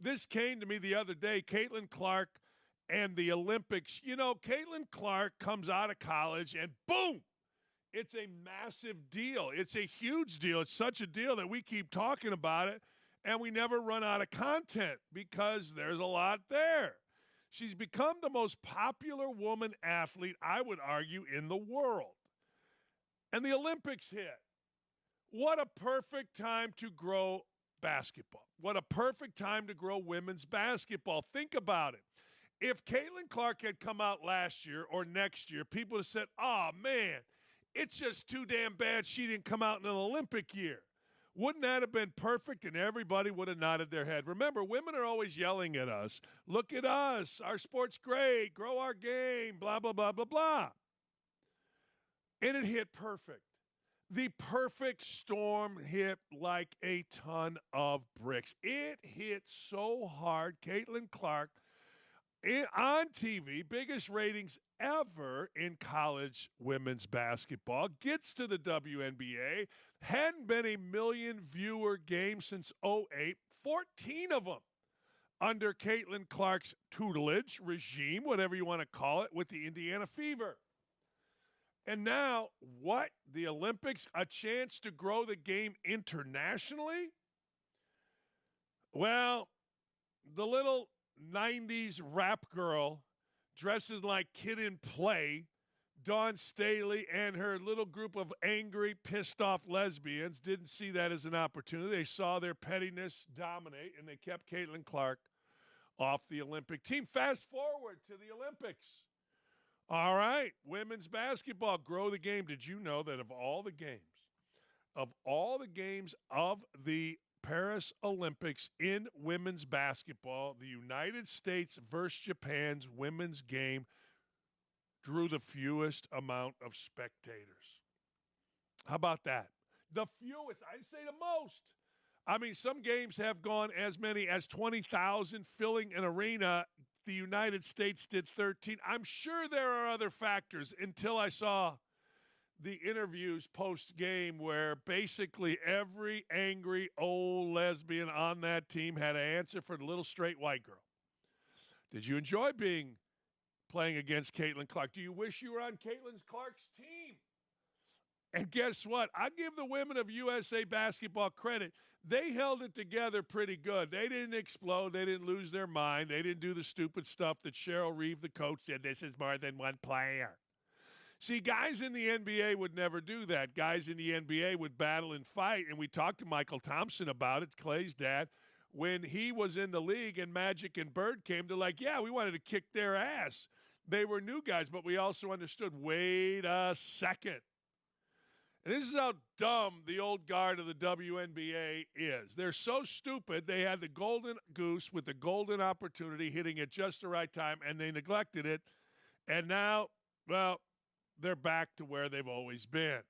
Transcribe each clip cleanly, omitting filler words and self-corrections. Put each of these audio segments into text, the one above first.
this came to me the other day. Caitlin Clark and the Olympics. You know, Caitlin Clark comes out of college and boom, it's a massive deal. It's a huge deal. It's such a deal that we keep talking about it and we never run out of content because there's a lot there. She's become the most popular woman athlete, I would argue, in the world. And the Olympics hit. What a perfect time to grow basketball. What a perfect time to grow women's basketball. Think about it. If Caitlin Clark had come out last year or next year, people would have said, oh, man, it's just too damn bad she didn't come out in an Olympic year. Wouldn't that have been perfect? And everybody would have nodded their head. Remember, women are always yelling at us. Look at us. Our sport's great. Grow our game. Blah, blah, blah, blah, blah. And it hit perfect. The perfect storm hit like a ton of bricks. It hit so hard. Caitlin Clark on TV, biggest ratings ever in college women's basketball, gets to the WNBA, hadn't been a million viewer game since '08, 14 of them under Caitlin Clark's tutelage, regime, whatever you want to call it, with the Indiana Fever. And now, what? The Olympics, a chance to grow the game internationally? Well, the little 90s rap girl dresses like Kid and Play, Dawn Staley and her little group of angry, pissed-off lesbians didn't see that as an opportunity. They saw their pettiness dominate, and they kept Caitlin Clark off the Olympic team. Fast forward to the Olympics. All right, women's basketball, grow the game. Did you know that of all the games of the Paris Olympics in women's basketball, the United States versus Japan's women's game drew the fewest amount of spectators? How about that? The fewest. I'd say the most. I mean, some games have gone as many as 20,000 filling an arena. The United States did 13. I'm sure there are other factors until I saw the interviews post-game where basically every angry old lesbian on that team had an answer for the little straight white girl. Did you enjoy playing against Caitlin Clark? Do you wish you were on Caitlin Clark's team? And guess what? I give the women of USA basketball credit. They held it together pretty good. They didn't explode. They didn't lose their mind. They didn't do the stupid stuff that Cheryl Reeve, the coach, said, this is more than one player. See, guys in the NBA would never do that. Guys in the NBA would battle and fight, and we talked to Michael Thompson about it, Clay's dad, when he was in the league and Magic and Bird came to like, yeah, we wanted to kick their ass. They were new guys, but we also understood, wait a second. And this is how dumb the old guard of the WNBA is. They're so stupid, they had the golden goose with the golden opportunity hitting at just the right time, and they neglected it. And now, well, they're back to where they've always been.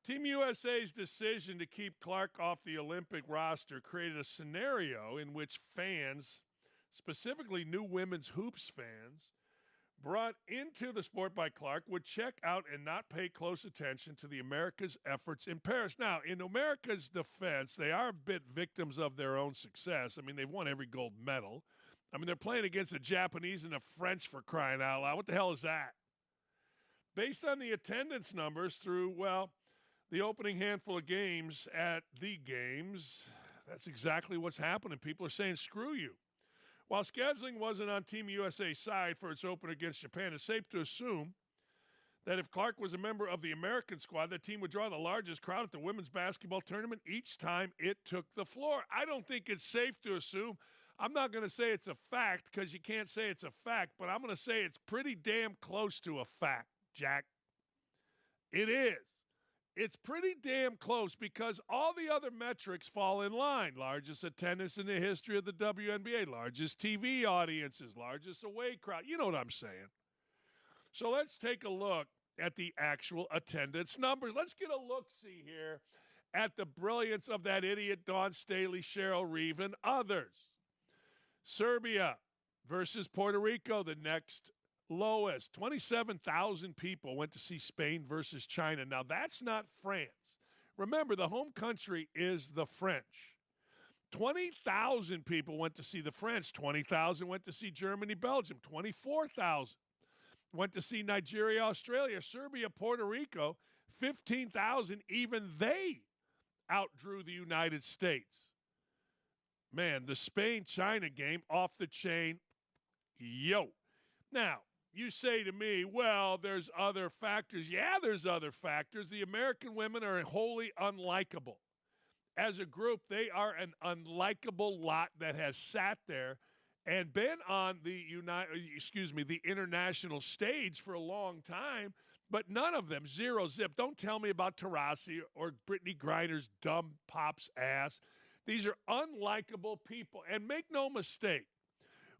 Team USA's decision to keep Clark off the Olympic roster created a scenario in which fans, specifically new women's hoops fans, brought into the sport by Clark, would check out and not pay close attention to the America's efforts in Paris. Now, in America's defense, they are a bit victims of their own success. I mean, they've won every gold medal. I mean, they're playing against the Japanese and the French, for crying out loud. What the hell is that? Based on the attendance numbers through, well, the opening handful of games at the games, that's exactly what's happening. People are saying, screw you. While scheduling wasn't on Team USA's side for its opener against Japan, it's safe to assume that if Clark was a member of the American squad, the team would draw the largest crowd at the women's basketball tournament each time it took the floor. I don't think it's safe to assume. I'm not going to say it's a fact because you can't say it's a fact, but I'm going to say it's pretty damn close to a fact, Jack. It is. It's pretty damn close because all the other metrics fall in line. Largest attendance in the history of the WNBA, largest TV audiences, largest away crowd. You know what I'm saying. So let's take a look at the actual attendance numbers. Let's get a look-see here at the brilliance of that idiot Dawn Staley, Cheryl Reeve, and others. Serbia versus Puerto Rico, the next lowest. 27,000 people went to see Spain versus China. Now, that's not France. Remember, the home country is the French. 20,000 people went to see the French. 20,000 went to see Germany, Belgium. 24,000 went to see Nigeria, Australia, Serbia, Puerto Rico. 15,000, even they outdrew the United States. Man, the Spain-China game, off the chain. Yo. Now, you say to me, well, there's other factors. Yeah, there's other factors. The American women are wholly unlikable. As a group, they are an unlikable lot that has sat there and been on the international stage for a long time, but none of them, zero zip. Don't tell me about Taurasi or Brittany Griner's dumb pop's ass. These are unlikable people. And make no mistake,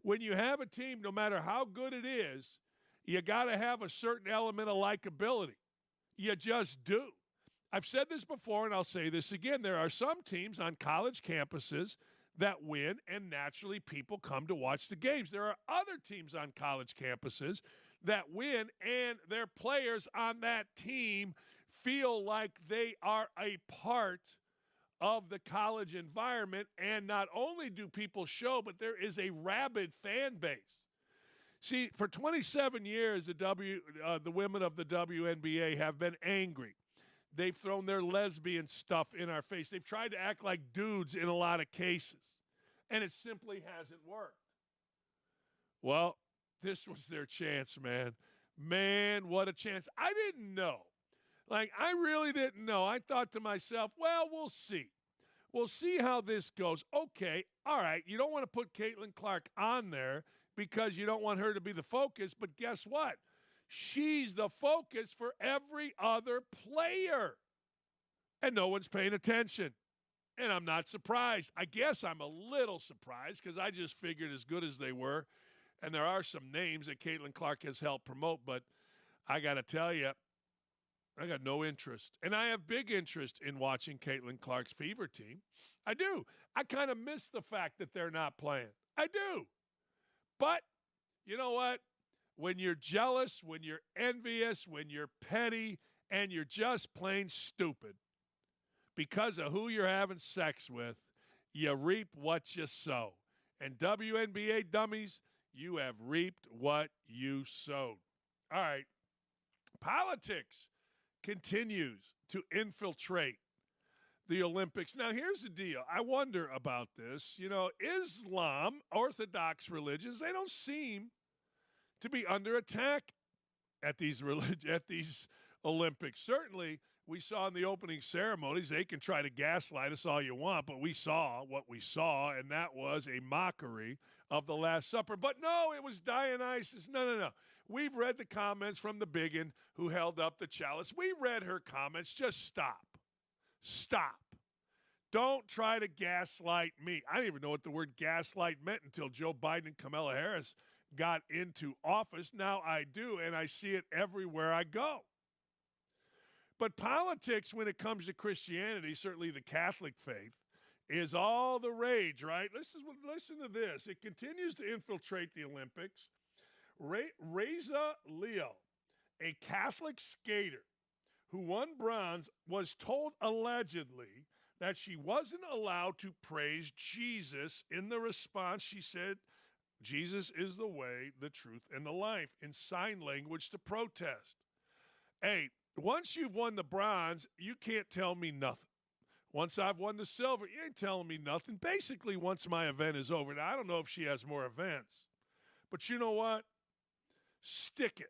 when you have a team, no matter how good it is, you got to have a certain element of likability. You just do. I've said this before, and I'll say this again. There are some teams on college campuses that win, and naturally people come to watch the games. There are other teams on college campuses that win, and their players on that team feel like they are a part of the college environment. And not only do people show, but there is a rabid fan base. See, for 27 years, the women of the WNBA have been angry. They've thrown their lesbian stuff in our face. They've tried to act like dudes in a lot of cases, and it simply hasn't worked. Well, this was their chance, man. Man, what a chance. I didn't know. Like, I really didn't know. I thought to myself, well, we'll see. We'll see how this goes. Okay, all right, you don't want to put Caitlin Clark on there because you don't want her to be the focus, but guess what? She's the focus for every other player. And no one's paying attention. And I'm not surprised. I guess I'm a little surprised because I just figured as good as they were. And there are some names that Caitlin Clark has helped promote, but I got to tell you, I got no interest. And I have big interest in watching Caitlin Clark's Fever team. I do. I kind of miss the fact that they're not playing. I do. But you know what? When you're jealous, when you're envious, when you're petty, and you're just plain stupid because of who you're having sex with, you reap what you sow. And WNBA dummies, you have reaped what you sowed. All right. Politics continues to infiltrate the Olympics. Now, here's the deal. I wonder about this. You know, Islam, Orthodox religions, they don't seem to be under attack at these Olympics. Certainly, we saw in the opening ceremonies, they can try to gaslight us all you want, but we saw what we saw, and that was a mockery of the Last Supper. But no, it was Dionysus. No. We've read the comments from the biggin who held up the chalice. We read her comments. Just stop. Stop. Don't try to gaslight me. I didn't even know what the word gaslight meant until Joe Biden and Kamala Harris got into office. Now I do, and I see it everywhere I go. But politics, when it comes to Christianity, certainly the Catholic faith, is all the rage, right? Listen to this. It continues to infiltrate the Olympics. Reza Leo, a Catholic skater who won bronze, was told allegedly that she wasn't allowed to praise Jesus. In the response, she said, Jesus is the way, the truth, and the life, in sign language to protest. Hey, once you've won the bronze, you can't tell me nothing. Once I've won the silver, you ain't telling me nothing. Basically, once my event is over. Now, I don't know if she has more events, but you know what? Stick it.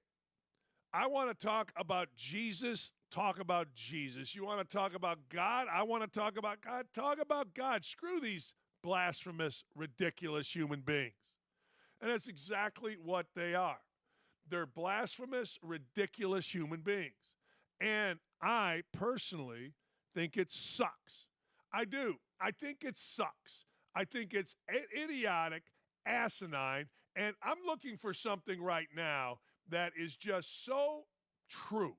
I want to talk about Jesus. Talk about Jesus. You want to talk about God? I want to talk about God. Talk about God. Screw these blasphemous, ridiculous human beings. And that's exactly what they are. They're blasphemous, ridiculous human beings. And I personally think it sucks. I do. I think it sucks. I think it's idiotic, asinine, and I'm looking for something right now that is just so true,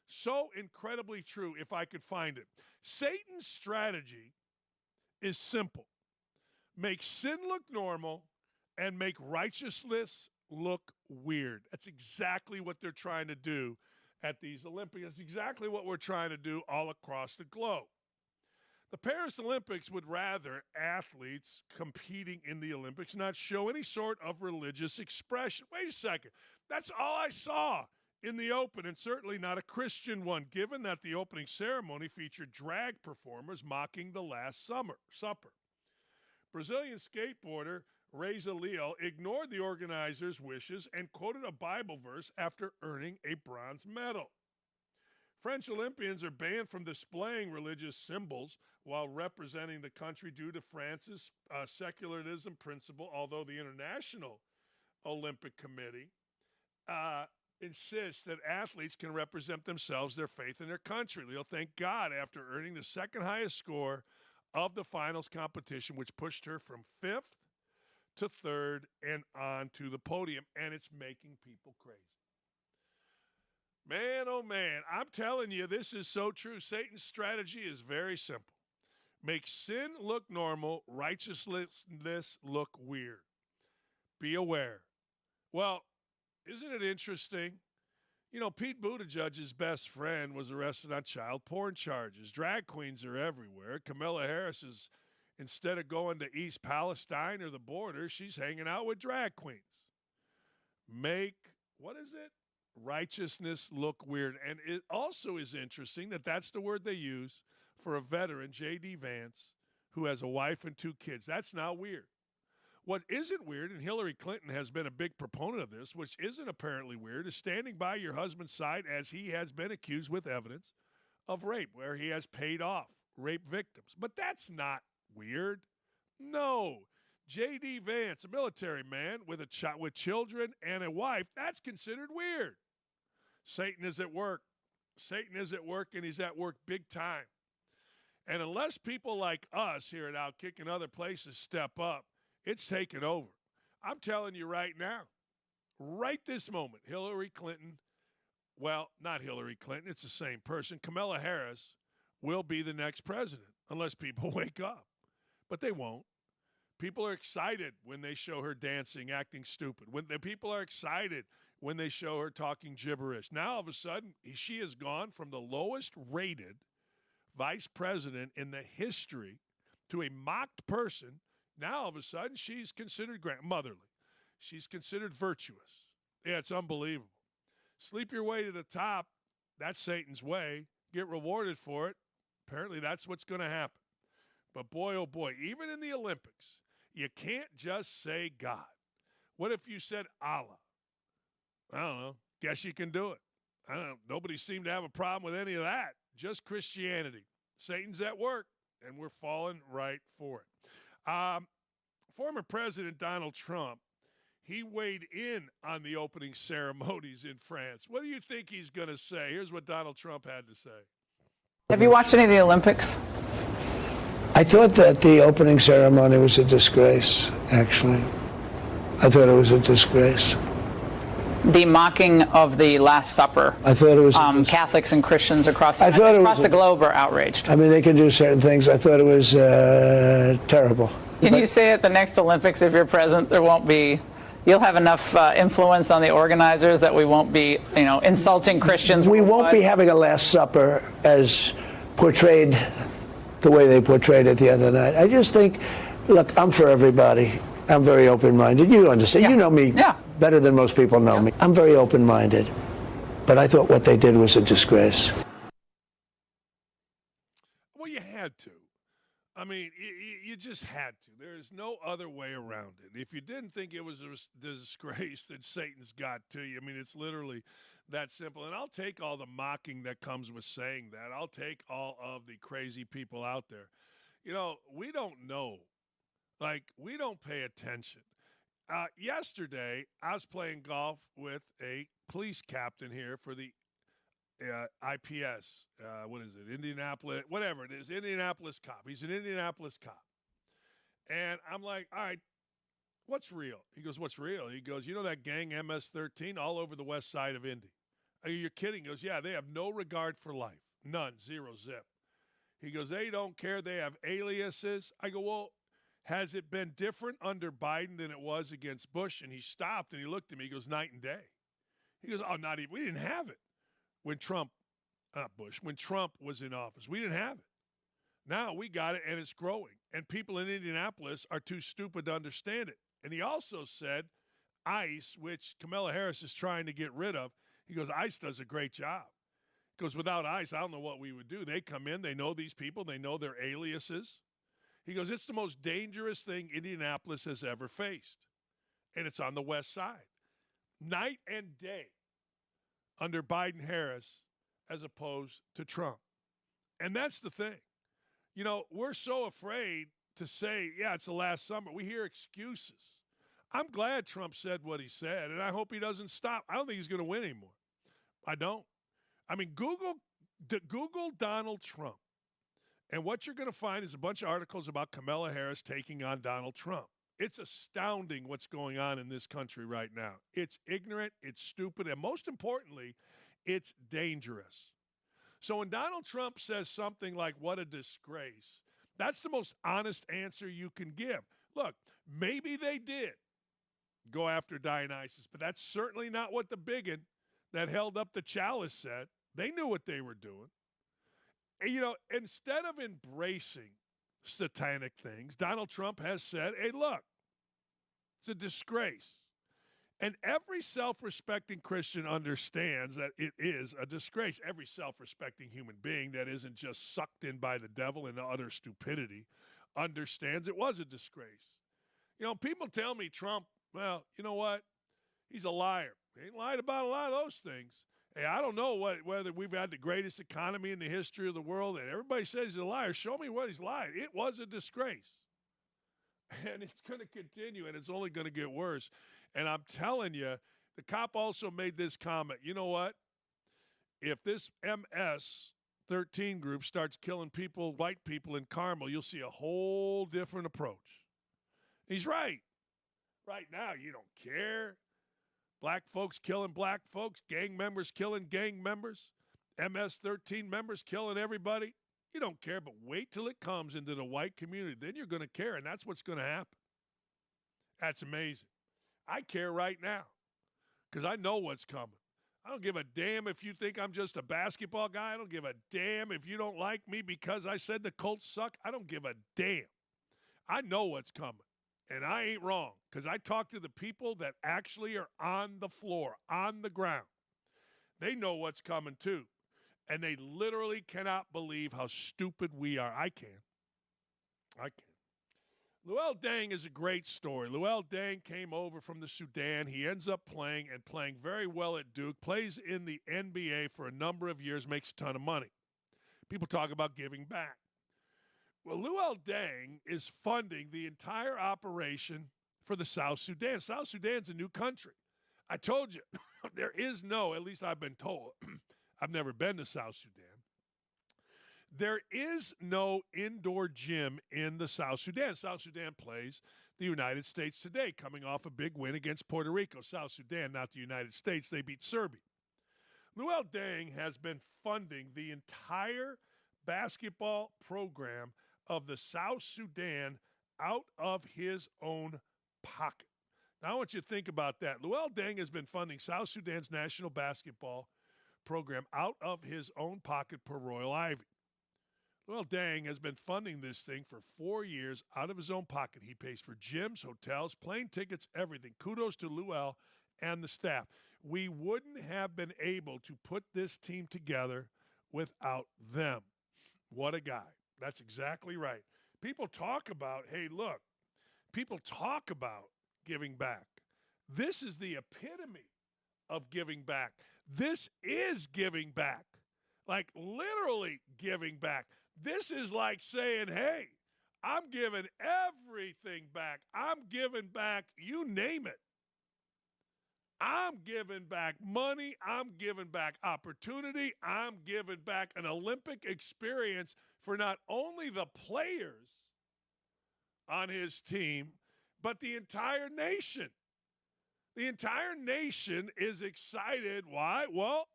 so incredibly true, if I could find it. Satan's strategy is simple. Make sin look normal and make righteousness look weird. That's exactly what they're trying to do at these Olympics. That's exactly what we're trying to do all across the globe. The Paris Olympics would rather athletes competing in the Olympics not show any sort of religious expression. Wait a second. That's all I saw in the Open, and certainly not a Christian one, given that the opening ceremony featured drag performers mocking the Last Supper. Brazilian skateboarder Reza Leal ignored the organizers' wishes and quoted a Bible verse after earning a bronze medal. French Olympians are banned from displaying religious symbols while representing the country due to France's secularism principle, although the International Olympic Committee insists that athletes can represent themselves, their faith, and their country. Leal thanked God after earning the second highest score of the finals competition, which pushed her from 5th to 3rd and on to the podium, and it's making people crazy. Man, oh man, I'm telling you, this is so true. Satan's strategy is very simple. Make sin look normal, righteousness look weird. Be aware. Well, isn't it interesting? You know, Pete Buttigieg's best friend was arrested on child porn charges. Drag queens are everywhere. Kamala Harris is, instead of going to East Palestine or the border, she's hanging out with drag queens. Make, what is it? Righteousness look weird. And it also is interesting that that's the word they use for a veteran, J.D. Vance, who has a wife and 2 kids. That's not weird. What isn't weird, and Hillary Clinton has been a big proponent of this, which isn't apparently weird, is standing by your husband's side as he has been accused with evidence of rape, where he has paid off rape victims. But that's not weird. No. J.D. Vance, a military man with with children and a wife, that's considered weird. Satan is at work. Satan is at work, and he's at work big time. And unless people like us here at OutKick and other places step up, it's taken over. I'm telling you right now, right this moment, Hillary Clinton, well, not Hillary Clinton, it's the same person, Kamala Harris will be the next president, unless people wake up. But they won't. People are excited when they show her dancing, acting stupid. When the people are excited when they show her talking gibberish. Now, all of a sudden, she has gone from the lowest rated vice president in the history to a mocked person. Now, all of a sudden, she's considered motherly. She's considered virtuous. Yeah, it's unbelievable. Sleep your way to the top. That's Satan's way. Get rewarded for it. Apparently, that's what's going to happen. But boy, oh boy, even in the Olympics, you can't just say God. What if you said Allah? I don't know. Guess you can do it. I don't know. Nobody seemed to have a problem with any of that. Just Christianity. Satan's at work, and we're falling right for it. Former President Donald Trump, he weighed in on the opening ceremonies in France. What do you think he's going to say? Here's what Donald Trump had to say. Have you watched any of the Olympics? I thought that the opening ceremony was a disgrace, actually. I thought it was a disgrace. The mocking of the Last Supper. I thought it was Catholics and Christians across the globe are outraged. I mean, they can do certain things. I thought it was terrible. Can you say at the next Olympics, if you're present, you'll have enough influence on the organizers that we won't be, insulting Christians? We won't be having a Last Supper as portrayed the way they portrayed it the other night. I just think, look, I'm for everybody. I'm very open-minded. You understand. Yeah. You know me better than most people know me. I'm very open-minded. But I thought what they did was a disgrace. Well, you had to. I mean, you just had to. There is no other way around it. If you didn't think it was a disgrace, then Satan's got to you. I mean, it's literally that simple. And I'll take all the mocking that comes with saying that. I'll take all of the crazy people out there. We don't know. We don't pay attention. Yesterday, I was playing golf with a police captain here for the IPS. What is it? Indianapolis, whatever it is. Indianapolis cop. He's an Indianapolis cop. And I'm like, all right, what's real? He goes, what's real? He goes, you know that gang MS-13 all over the west side of Indy? Are you kidding? He goes, yeah, they have no regard for life. None. Zero zip. He goes, they don't care. They have aliases. I go, well, has it been different under Biden than it was against Bush? And he stopped and he looked at me. He goes, night and day. He goes, oh, not even. We didn't have it when Trump was in office. We didn't have it. Now we got it, and it's growing. And people in Indianapolis are too stupid to understand it. And he also said ICE, which Kamala Harris is trying to get rid of, he goes, ICE does a great job. He goes, without ICE, I don't know what we would do. They come in, they know these people, they know their aliases. He goes, it's the most dangerous thing Indianapolis has ever faced. And it's on the west side. Night and day under Biden-Harris as opposed to Trump. And that's the thing. You know, we're so afraid to say, yeah, it's the last summer. We hear excuses. I'm glad Trump said what he said, and I hope he doesn't stop. I don't think he's going to win anymore. I don't. I mean, Google Donald Trump, and what you're going to find is a bunch of articles about Kamala Harris taking on Donald Trump. It's astounding what's going on in this country right now. It's ignorant, it's stupid, and most importantly, it's dangerous. So when Donald Trump says something like, what a disgrace, that's the most honest answer you can give. Look, maybe they did go after Dionysus, but that's certainly not what the bigot that held up the chalice said. They knew what they were doing. And, you know, instead of embracing satanic things, Donald Trump has said, hey, look, it's a disgrace. And every self-respecting Christian understands that it is a disgrace. Every self-respecting human being that isn't just sucked in by the devil into utter stupidity understands it was a disgrace. You know, people tell me Trump, well, you know what? He's a liar. He ain't lied about a lot of those things. Hey, I don't know whether we've had the greatest economy in the history of the world, and everybody says he's a liar. Show me what he's lied. It was a disgrace. And it's going to continue, and it's only going to get worse. And I'm telling you, the cop also made this comment. You know what? If this MS-13 group starts killing people, white people in Carmel, you'll see a whole different approach. He's right. Right now, you don't care. Black folks killing black folks, gang members killing gang members, MS-13 members killing everybody. You don't care, but wait till it comes into the white community. Then you're going to care, and that's what's going to happen. That's amazing. I care right now because I know what's coming. I don't give a damn if you think I'm just a basketball guy. I don't give a damn if you don't like me because I said the Colts suck. I don't give a damn. I know what's coming, and I ain't wrong because I talk to the people that actually are on the floor, on the ground. They know what's coming too. And they literally cannot believe how stupid we are. I can. Luol Deng is a great story. Luol Deng came over from the Sudan. He ends up playing very well at Duke, plays in the NBA for a number of years, makes a ton of money. People talk about giving back. Well, Luol Deng is funding the entire operation for the South Sudan. South Sudan's a new country. I told you, there is no, at least I've been told, I've never been to South Sudan. There is no indoor gym in the South Sudan. South Sudan plays the United States today, coming off a big win against Puerto Rico. South Sudan, not the United States. They beat Serbia. Luol Deng has been funding the entire basketball program of the South Sudan out of his own pocket. Now, I want you to think about that. Luol Deng has been funding South Sudan's national basketball program out of his own pocket per Royal Ivy. Luol Deng has been funding this thing for 4 years out of his own pocket. He pays for gyms, hotels, plane tickets, everything. Kudos to Luol and the staff. We wouldn't have been able to put this team together without them. What a guy. That's exactly right. People talk about, hey, look, people talk about giving back. This is the epitome of giving back. This is giving back, like literally giving back. This is like saying, hey, I'm giving everything back. I'm giving back, you name it. I'm giving back money. I'm giving back opportunity. I'm giving back an Olympic experience for not only the players on his team, but the entire nation. The entire nation is excited. Why? Well,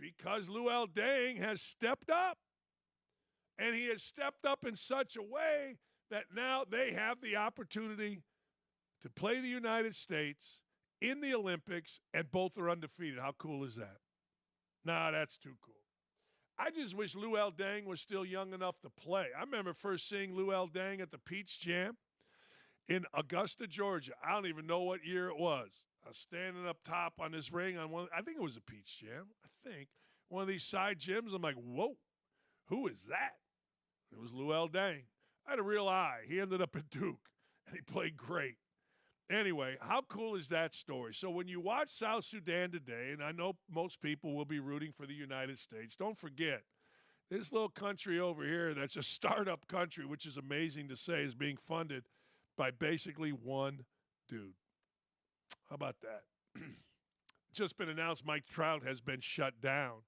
because Luol Deng has stepped up. And he has stepped up in such a way that now they have the opportunity to play the United States in the Olympics, and both are undefeated. How cool is that? Nah, that's too cool. I just wish Luol Deng was still young enough to play. I remember first seeing Luol Deng at the Peach Jam in Augusta, Georgia. I don't even know what year it was. I was standing up top on this ring on one. I think it was a Peach Jam. I think one of these side gyms. I'm like, whoa, who is that? It was Luol Deng. I had a real eye. He ended up at Duke, and he played great. Anyway, how cool is that story? So when you watch South Sudan today, and I know most people will be rooting for the United States, don't forget, this little country over here that's a startup country, which is amazing to say, is being funded by basically one dude. How about that? Just been announced Mike Trout has been shut down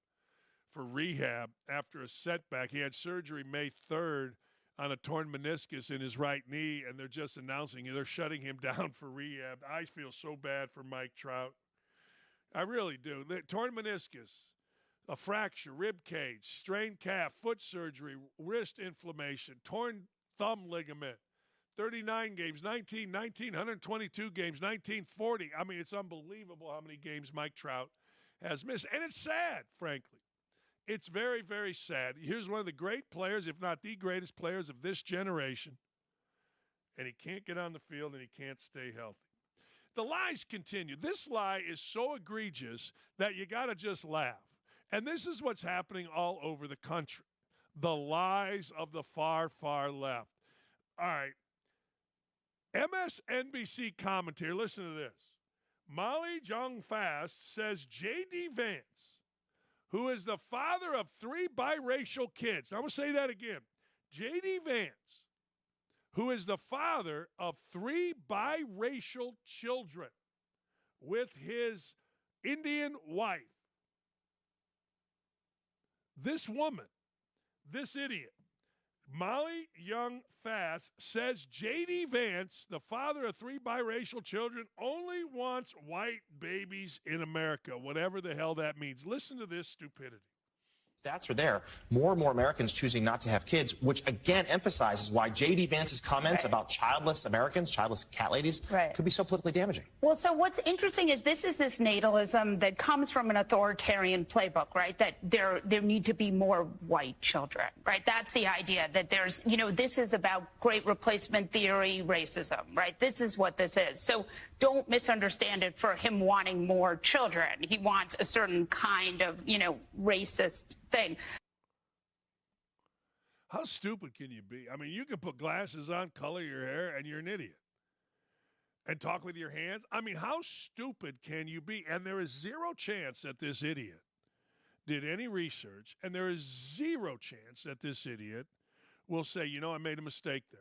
for rehab after a setback. He had surgery May 3rd on a torn meniscus in his right knee, and they're just announcing they're shutting him down for rehab. I feel so bad for Mike Trout. I really do. The torn meniscus, a fracture, rib cage, strained calf, foot surgery, wrist inflammation, torn thumb ligament, 39 games, 122 games, 1940. I mean, it's unbelievable how many games Mike Trout has missed. And it's sad, frankly. It's very, very sad. Here's one of the great players, if not the greatest players of this generation, and he can't get on the field and he can't stay healthy. The lies continue. This lie is so egregious that you got to just laugh. And this is what's happening all over the country. The lies of the far, far left. All right. MSNBC commentator, listen to this. Molly Jong-Fast says J.D. Vance, who is the father of 3 biracial kids. I'm going to say that again. J.D. Vance, who is the father of 3 biracial children with his Indian wife. This woman, this idiot, Molly Young-Fast, says J.D. Vance, the father of 3 biracial children, only wants white babies in America, whatever the hell that means. Listen to this stupidity. Stats are there. More and more Americans choosing not to have kids, which again emphasizes why J.D. Vance's comments about childless Americans, childless cat ladies, could be so politically damaging. Well, so what's interesting is this natalism that comes from an authoritarian playbook, right? That there need to be more white children, right? That's the idea that there's, this is about great replacement theory, racism, right? This is what this is. So don't misunderstand it for him wanting more children. He wants a certain kind of, racist thing. How stupid can you be? I mean, you can put glasses on, color your hair, and you're an idiot. And talk with your hands. I mean, how stupid can you be? And there is zero chance that this idiot did any research, and there is zero chance that this idiot will say, I made a mistake there.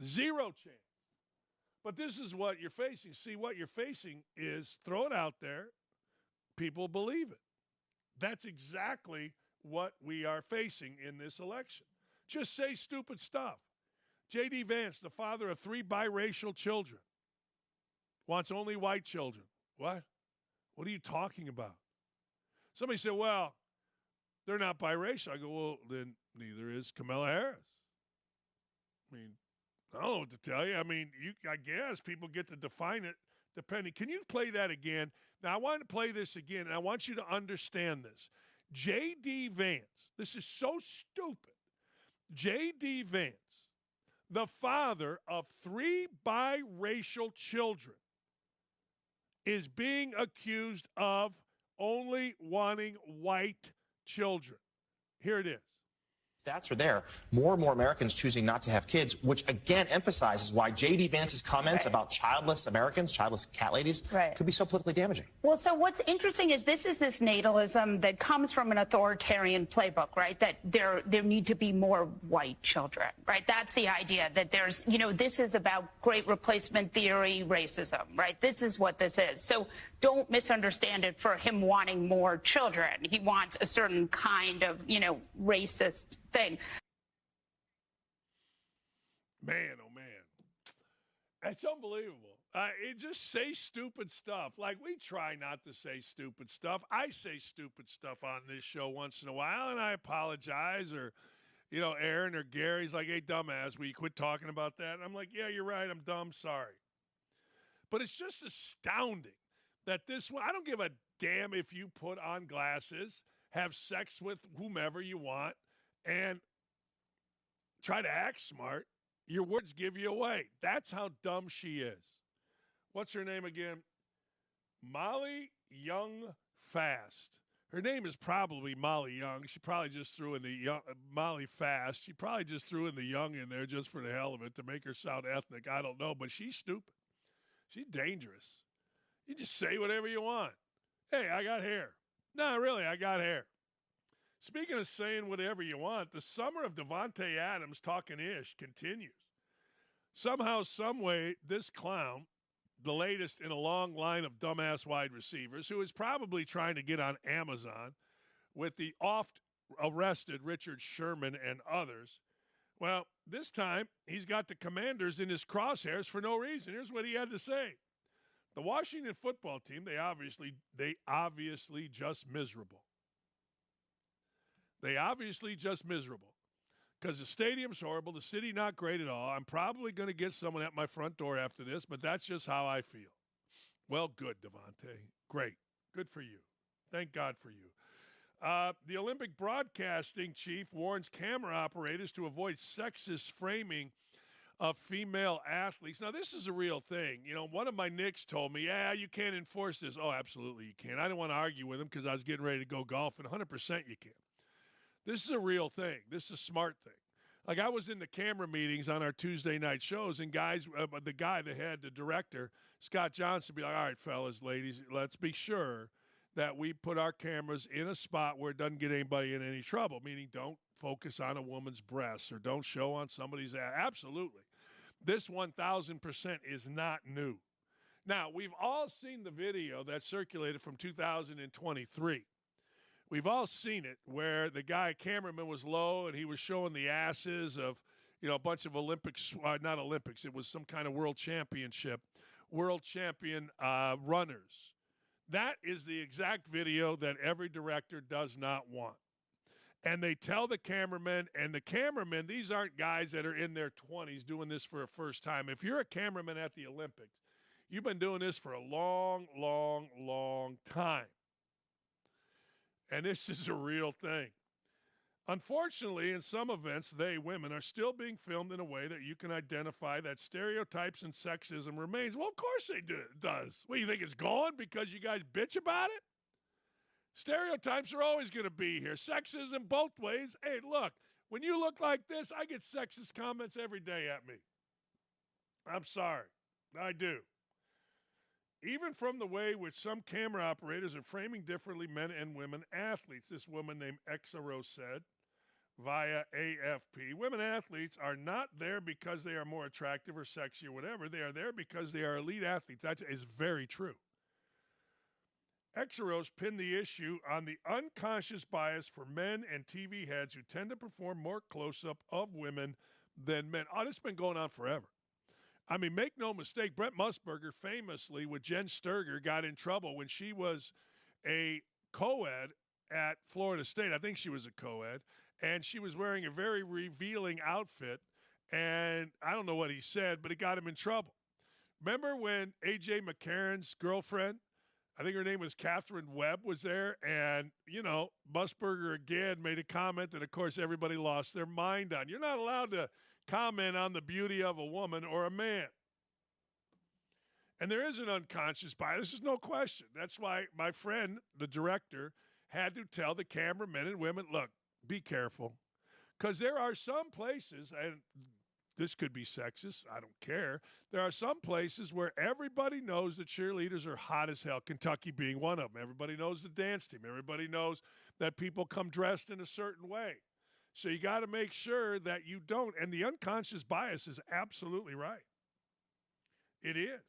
Zero chance. But this is what you're facing. See, what you're facing is throw it out there. People believe it. That's exactly what we are facing in this election. Just say stupid stuff. J.D. Vance, the father of 3 biracial children, wants only white children. What? What are you talking about? Somebody said, well, they're not biracial. I go, well, then neither is Kamala Harris. I mean, I don't know what to tell you. I mean, I guess people get to define it depending. Can you play that again? Now, I want to play this again, and I want you to understand this. J.D. Vance, this is so stupid. J.D. Vance, the father of 3 biracial children, is being accused of only wanting white children. Here it is. Stats are there. More and more Americans choosing not to have kids, which again emphasizes why J.D. Vance's comments about childless Americans, childless cat ladies, could be so politically damaging. Well, so what's interesting is this natalism that comes from an authoritarian playbook, right? That there need to be more white children, right? That's the idea that there's, this is about great replacement theory, racism, right? This is what this is. So don't misunderstand it for him wanting more children. He wants a certain kind of, racist thing. Man, oh man. That's unbelievable. It just say stupid stuff. Like, we try not to say stupid stuff. I say stupid stuff on this show once in a while, and I apologize. Or, Aaron or Gary's like, hey, dumbass, will you quit talking about that? And I'm like, yeah, you're right. I'm dumb. Sorry. But it's just astounding that I don't give a damn if you put on glasses, have sex with whomever you want, and try to act smart, your words give you away. That's how dumb she is. What's her name again? Molly Young Fast. Her name is probably Molly Young. She probably just threw in the young, Molly Fast. She probably just threw in the young in there just for the hell of it to make her sound ethnic. I don't know, but she's stupid. She's dangerous. You just say whatever you want. Hey, I got hair. No, really, I got hair. Speaking of saying whatever you want, the summer of Davante Adams talking ish continues. Somehow, someway, this clown, the latest in a long line of dumbass wide receivers, who is probably trying to get on Amazon with the oft-arrested Richard Sherman and others, well, this time he's got the Commanders in his crosshairs for no reason. Here's what he had to say. The Washington football team, they obviously just miserable. They obviously just miserable. Because the stadium's horrible, the city not great at all. I'm probably going to get someone at my front door after this, but that's just how I feel. Well, good, Davante. Great. Good for you. Thank God for you. The Olympic broadcasting chief warns camera operators to avoid sexist framing of female athletes. Now, this is a real thing. You know, one of my Knicks told me, yeah, you can't enforce this. Oh, absolutely you can. I didn't want to argue with him because I was getting ready to go golfing. 100% you can. This is a real thing. This is a smart thing. Like, I was in the camera meetings on our Tuesday night shows, and guys, the director, Scott Johnson, be like, all right, fellas, ladies, let's be sure that we put our cameras in a spot where it doesn't get anybody in any trouble, meaning don't focus on a woman's breasts or don't show on somebody's ass. Absolutely. This 1,000% is not new. Now, we've all seen the video that circulated from 2023. We've all seen it where the cameraman was low and he was showing the asses of, a bunch of not Olympics. It was some kind of world champion runners. That is the exact video that every director does not want. And they tell the cameraman, these aren't guys that are in their 20s doing this for a first time. If you're a cameraman at the Olympics, you've been doing this for a long, long, long time. And this is a real thing. Unfortunately, in some events, women, are still being filmed in a way that you can identify that stereotypes and sexism remains. Well, of course it does. What, you think it's gone because you guys bitch about it? Stereotypes are always going to be here. Sexism both ways. Hey, look, when you look like this, I get sexist comments every day at me. I'm sorry. I do. Even from the way which some camera operators are framing differently men and women athletes. This woman named Exaro said via AFP, women athletes are not there because they are more attractive or sexy or whatever. They are there because they are elite athletes. That is very true. Exaros pinned the issue on the unconscious bias for men and TV heads who tend to perform more close-up of women than men. Oh, this has been going on forever. I mean, make no mistake, Brent Musburger famously with Jen Sturger got in trouble when she was a co-ed at Florida State. I think she was a co-ed, and she was wearing a very revealing outfit, and I don't know what he said, but it got him in trouble. Remember when A.J. McCarron's girlfriend, I think her name was Catherine Webb, was there, and, Musburger again made a comment that, of course, everybody lost their mind on. You're not allowed to comment on the beauty of a woman or a man. And there is an unconscious bias. There's no question. That's why my friend, the director, had to tell the cameramen and women, look, be careful. Because there are some places, and this could be sexist, I don't care. There are some places where everybody knows that cheerleaders are hot as hell, Kentucky being one of them. Everybody knows the dance team. Everybody knows that people come dressed in a certain way. So you got to make sure that you don't. And the unconscious bias is absolutely right. It is.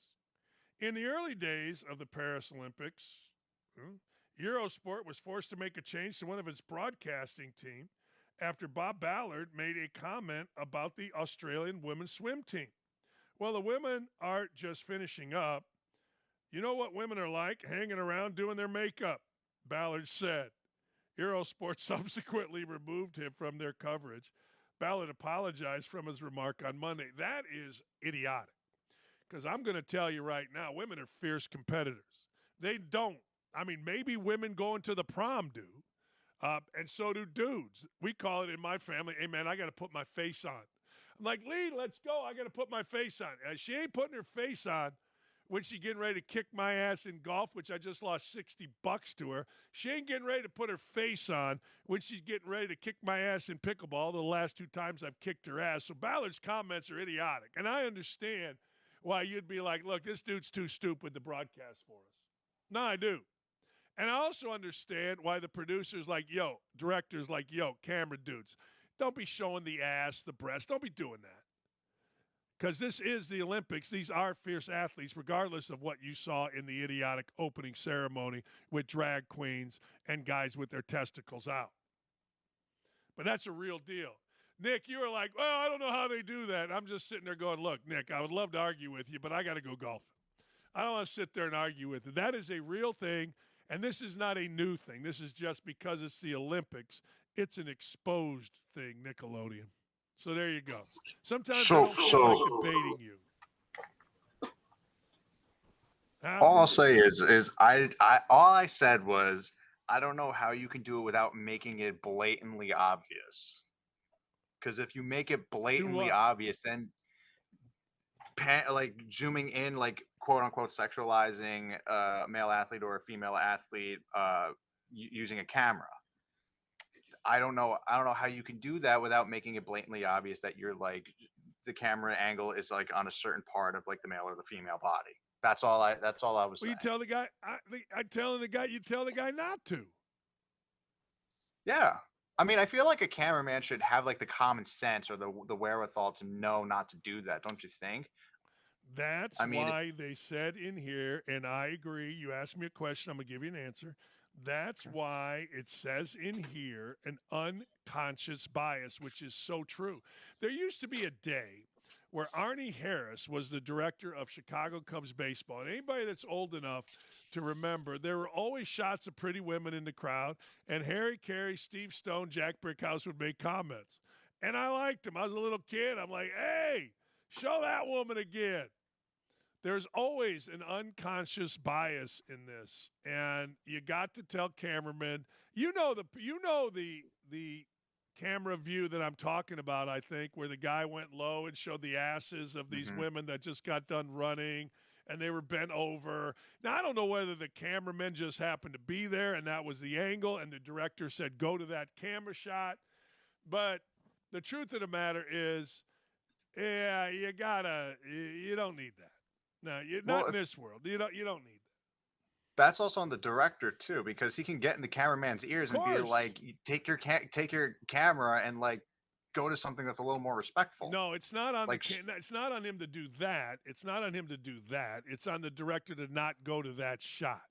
In the early days of the Paris Olympics, Eurosport was forced to make a change to one of its broadcasting team after Bob Ballard made a comment about the Australian women's swim team. Well, the women are just finishing up. You know what women are like? Hanging around doing their makeup, Ballard said. Eurosport subsequently removed him from their coverage. Ballard apologized from his remark on Monday. That is idiotic. Because I'm going to tell you right now, women are fierce competitors. They don't. I mean, maybe women going to the prom do. And so do dudes. We call it in my family, hey, man, I got to put my face on. I'm like, Lee, let's go. I got to put my face on. She ain't putting her face on when she's getting ready to kick my ass in golf, which I just lost $60 to her. She ain't getting ready to put her face on when she's getting ready to kick my ass in pickleball the last 2 times I've kicked her ass. So Ballard's comments are idiotic. And I understand why you'd be like, look, this dude's too stupid to broadcast for us. No, I do. And I also understand why the producers like, yo, directors like, yo, camera dudes, don't be showing the ass, the breast. Don't be doing that. Because this is the Olympics. These are fierce athletes, regardless of what you saw in the idiotic opening ceremony with drag queens and guys with their testicles out. But that's a real deal. Nick, you were like, well, I don't know how they do that. I'm just sitting there going, look, Nick, I would love to argue with you, but I got to go golfing. I don't want to sit there and argue with it. That is a real thing, and this is not a new thing. This is just because it's the Olympics. It's an exposed thing, Nickelodeon. So there you go. Sometimes I don't feel like debating you. All I'll say is I all I said was I don't know how you can do it without making it blatantly obvious. Because if you make it blatantly obvious, then like zooming in, like quote unquote sexualizing a male athlete or a female athlete using a camera. I don't know how you can do that without making it blatantly obvious that you're like the camera angle is like on a certain part of like the male or the female body. That's all I was saying. You tell the guy you tell the guy not to. Yeah. I mean, I feel like a cameraman should have like the common sense or the wherewithal to know not to do that, don't you think? That's why they said in here, and I agree, you asked me a question, I'm going to give you an answer. That's why it says in here an unconscious bias, which is so true. There used to be a day where Arnie Harris was the director of Chicago Cubs baseball. And anybody that's old enough to remember, there were always shots of pretty women in the crowd, and Harry Carey, Steve Stone, Jack Brickhouse would make comments. And I liked him. I was a little kid. I'm like, hey, show that woman again. There's always an unconscious bias in this, and you got to tell cameramen. You know the camera view that I'm talking about. I think where the guy went low and showed the asses of these women that just got done running, and they were bent over. Now I don't know whether the cameramen just happened to be there and that was the angle, and the director said go to that camera shot. But the truth of the matter is, yeah, you don't need that. No, not in this world. You don't need that. That's also on the director too, because he can get in the cameraman's ears and be like, "Take your camera and like go to something that's a little more respectful." No, it's not on it's not on him to do that. It's not on him to do that. It's on the director to not go to that shot.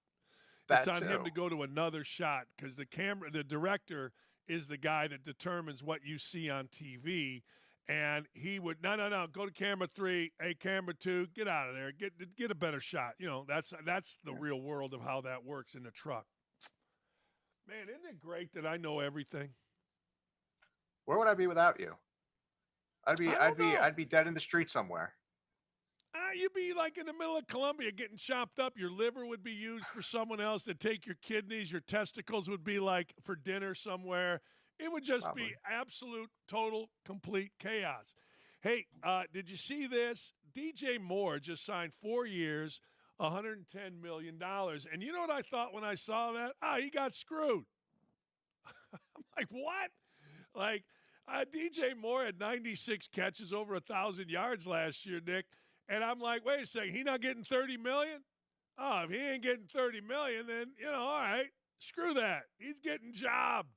It's on him to go to another shot because the director is the guy that determines what you see on TV. And he would no go to camera 3, hey camera 2, get out of there, get a better shot. You know, that's the real world of how that works in the truck. Man, isn't it great that I know everything? Where would I be without you? I'd be dead in the street somewhere. You'd be like in the middle of Colombia getting chopped up. Your liver would be used for someone else to take your kidneys. Your testicles would be like for dinner somewhere. It would just be absolute, total, complete chaos. Hey, did you see this? DJ Moore just signed 4 years, $110 million. And you know what I thought when I saw that? He got screwed. I'm like, what? Like, DJ Moore had 96 catches, over 1,000 yards last year, Nick. And I'm like, wait a second, he not getting $30 million? Oh, if he ain't getting $30 million, then, all right, screw that. He's getting jobbed.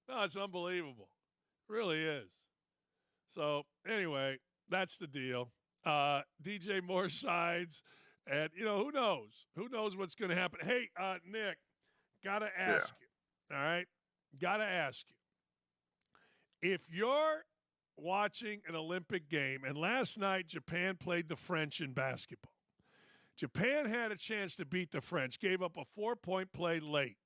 No, it's unbelievable. It really is. So, anyway, that's the deal. DJ Moore sides, and, who knows? Who knows what's going to happen? Hey, Nick, got to ask you, all right? Got to ask you. If you're watching an Olympic game, and last night Japan played the French in basketball. Japan had a chance to beat the French, gave up a 4-point play late.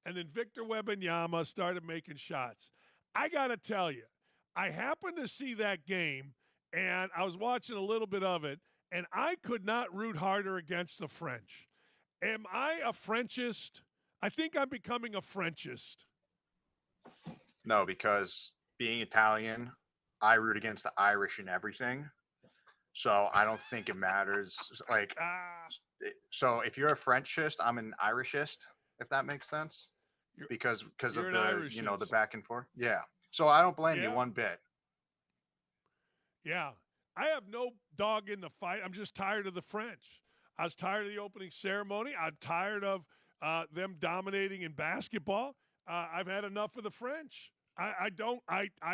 And then Victor Wembanyama started making shots. I got to tell you, I happened to see that game, and I was watching a little bit of it, and I could not root harder against the French. Am I a Frenchist? I think I'm becoming a Frenchist. No, because being Italian, I root against the Irish in everything. So I don't think it matters. Like, so if you're a Frenchist, I'm an Irishist, if that makes sense. Because you're of an the the Irishist. back and forth. Yeah. So I don't blame you Yeah. one bit. Yeah. I have no dog in the fight. I'm just tired of the French. I was tired of the opening ceremony. I'm tired of them dominating in basketball. I've had enough of the French. I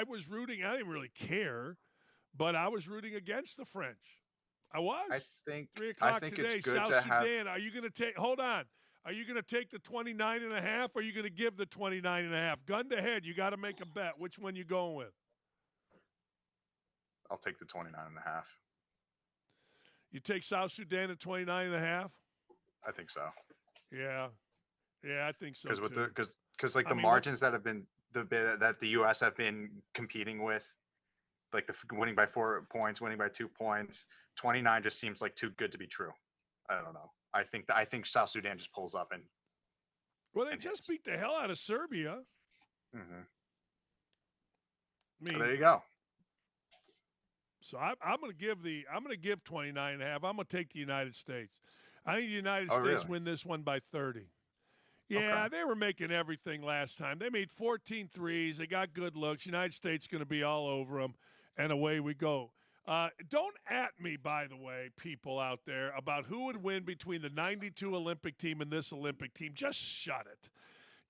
was rooting. I didn't really care, but I was rooting against the French. I was. I think 3 o'clock today, it's good South to have. Sudan. Are you going to take? Hold on. Are you going to take the 29.5? Or are you going to give the 29.5? Gun to head. You got to make a bet. Which one you going with? I'll take the 29.5. You take South Sudan at 29.5? I think so. Yeah, I think so Because too. because like the margins that have been that the U.S. have been competing with, like the winning by 4 points, winning by 2 points, 29 just seems like too good to be true. I don't know. I think South Sudan just pulls up and. Well, they just beat the hell out of Serbia. Mm-hmm. I mean, so there you go. So I'm going to give 29.5. I'm going to take the United States. I think the United States win this one by 30. Yeah, Okay. They were making everything last time. They made 14 threes. They got good looks. United States going to be all over them, and away we go. Don't at me, by the way, people out there, about who would win between the 92 Olympic team and this Olympic team. Just shut it.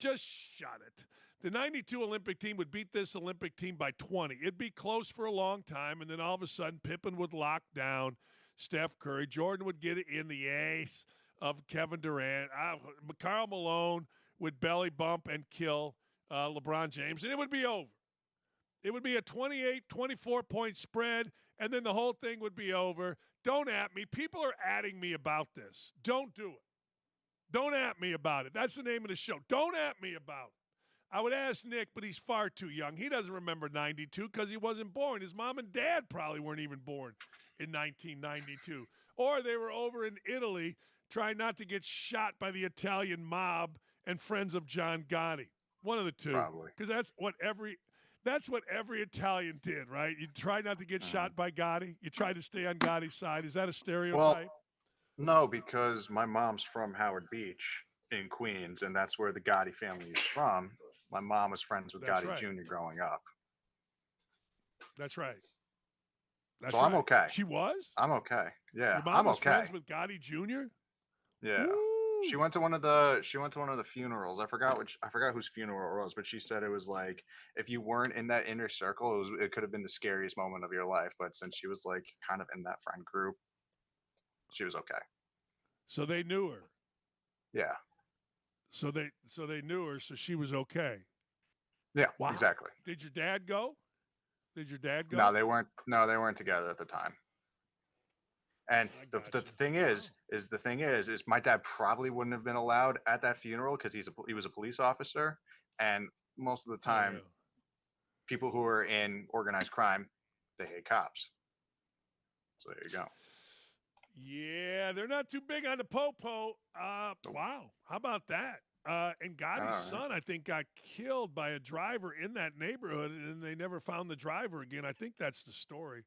Just shut it. The 92 Olympic team would beat this Olympic team by 20. It'd be close for a long time, and then all of a sudden Pippen would lock down Steph Curry. Jordan would get it in the ace of Kevin Durant. Karl Malone would belly bump and kill LeBron James, and it would be over. It would be a 28, 24-point spread, and then the whole thing would be over. Don't at me. People are atting me about this. Don't do it. Don't at me about it. That's the name of the show. Don't at me about it. I would ask Nick, but he's far too young. He doesn't remember 92 because he wasn't born. His mom and dad probably weren't even born in 1992. Or they were over in Italy trying not to get shot by the Italian mob and friends of John Gotti. One of the two. Probably. Because that's what every Italian did, right? You try not to get shot by Gotti. You try to stay on Gotti's side. Is that a stereotype? Well, no, because my mom's from Howard Beach in Queens, and that's where the Gotti family is from. My mom was friends with Gotti Jr. growing up. That's right. So I'm okay. She was? I'm okay. Yeah, Your mom I'm was okay. friends with Gotti Jr.? Yeah. Woo. She went to one of the funerals. I forgot whose funeral it was, but she said it was like if you weren't in that inner circle, it could have been the scariest moment of your life. But since she was like kind of in that friend group, she was okay. So they knew her. Yeah. So they knew her, so she was okay. Yeah, wow. Exactly. Did your dad go? No, they weren't. No, they weren't together at the time. And the thing is my dad probably wouldn't have been allowed at that funeral because he was a police officer, and most of the time, people who are in organized crime, they hate cops. So there you go. Yeah, they're not too big on the po-po. Wow, how about that? And Gotti's son, I think, got killed by a driver in that neighborhood, and they never found the driver again. I think that's the story.